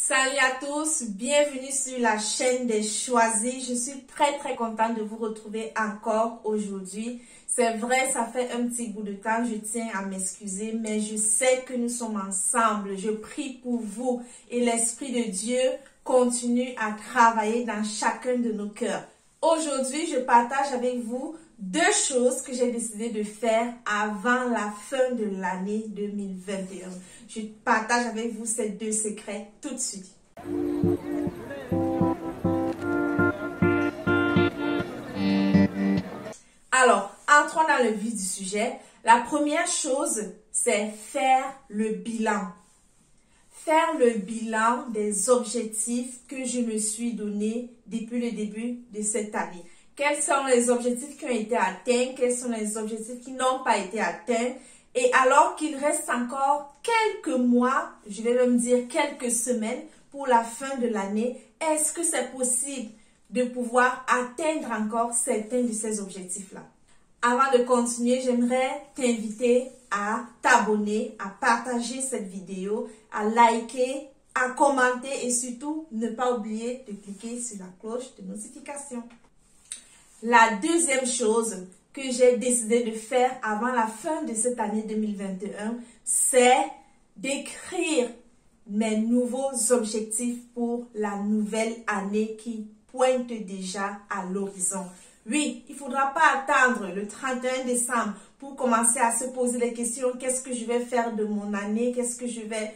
Salut à tous, bienvenue sur la chaîne des choisis. Je suis très contente de vous retrouver encore aujourd'hui. C'est vrai, ça fait un petit bout de temps, je tiens à m'excuser, mais je sais que nous sommes ensemble. Je prie pour vous et l'Esprit de Dieu continue à travailler dans chacun de nos cœurs. Aujourd'hui, je partage avec vous deux choses que j'ai décidé de faire avant la fin de l'année 2021. Je partage avec vous ces deux secrets tout de suite. Alors, entrons dans le vif du sujet. La première chose, c'est faire le bilan. Faire le bilan des objectifs que je me suis donné depuis le début de cette année. Quels sont les objectifs qui ont été atteints? Quels sont les objectifs qui n'ont pas été atteints? Et alors qu'il reste encore quelques mois, je vais même dire quelques semaines pour la fin de l'année, est-ce que c'est possible de pouvoir atteindre encore certains de ces objectifs-là? Avant de continuer, j'aimerais t'inviter à t'abonner, à partager cette vidéo, à liker, à commenter et surtout ne pas oublier de cliquer sur la cloche de notification. La deuxième chose que j'ai décidé de faire avant la fin de cette année 2021, c'est d'écrire mes nouveaux objectifs pour la nouvelle année qui pointe déjà à l'horizon. Oui, il ne faudra pas attendre le 31 décembre pour commencer à se poser des questions. Qu'est-ce que je vais faire de mon année? Qu'est-ce que je vais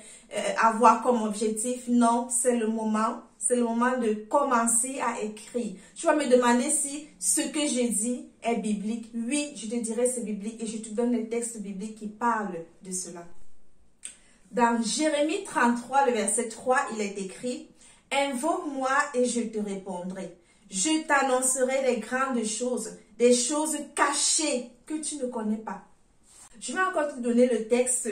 avoir comme objectif? Non, c'est le moment. C'est le moment de commencer à écrire. Tu vas me demander si ce que je dis est biblique. Oui, je te dirai c'est biblique et je te donne les textes bibliques qui parlent de cela. Dans Jérémie 33, le verset 3, il est écrit « Invoque-moi et je te répondrai. Je t'annoncerai les grandes choses, des choses cachées que tu ne connais pas. » Je vais encore te donner le texte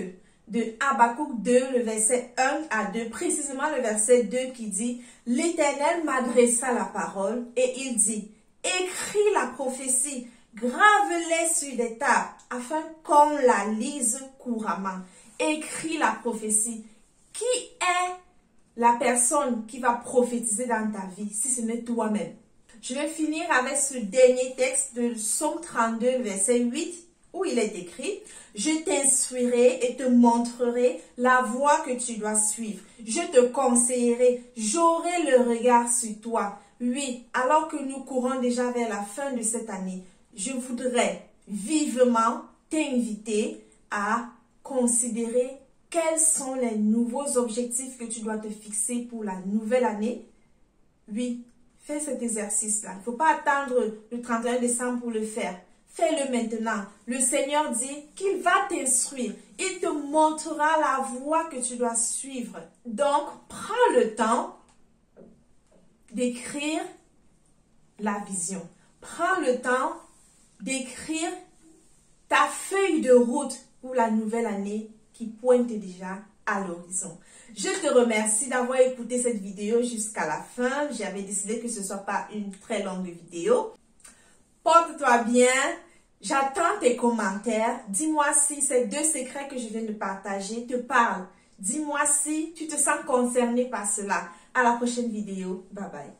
de Habakkuk 2, le verset 1 à 2, précisément le verset 2 qui dit « L'Éternel m'adressa la parole et il dit « Écris la prophétie, grave-les sur des tables, afin qu'on la lise couramment. » Écris la prophétie. Qui est la personne qui va prophétiser dans ta vie si ce n'est toi-même? Je vais finir avec ce dernier texte de Psaume 32, verset 8, où il est écrit « Je t'instruirai et te montrerai la voie que tu dois suivre. Je te conseillerai, j'aurai le regard sur toi. » Oui, alors que nous courons déjà vers la fin de cette année, je voudrais vivement t'inviter à considérer quels sont les nouveaux objectifs que tu dois te fixer pour la nouvelle année. Oui, fais cet exercice-là. Il ne faut pas attendre le 31 décembre pour le faire. Fais-le maintenant. Le Seigneur dit qu'il va t'instruire. Il te montrera la voie que tu dois suivre. Donc, prends le temps d'écrire la vision. Prends le temps d'écrire ta feuille de route pour la nouvelle année qui pointe déjà à l'horizon. Je te remercie d'avoir écouté cette vidéo jusqu'à la fin. J'avais décidé que ce ne soit pas une très longue vidéo. Porte-toi bien. J'attends tes commentaires. Dis-moi si ces deux secrets que je viens de partager te parlent. Dis-moi si tu te sens concerné par cela. À la prochaine vidéo. Bye bye.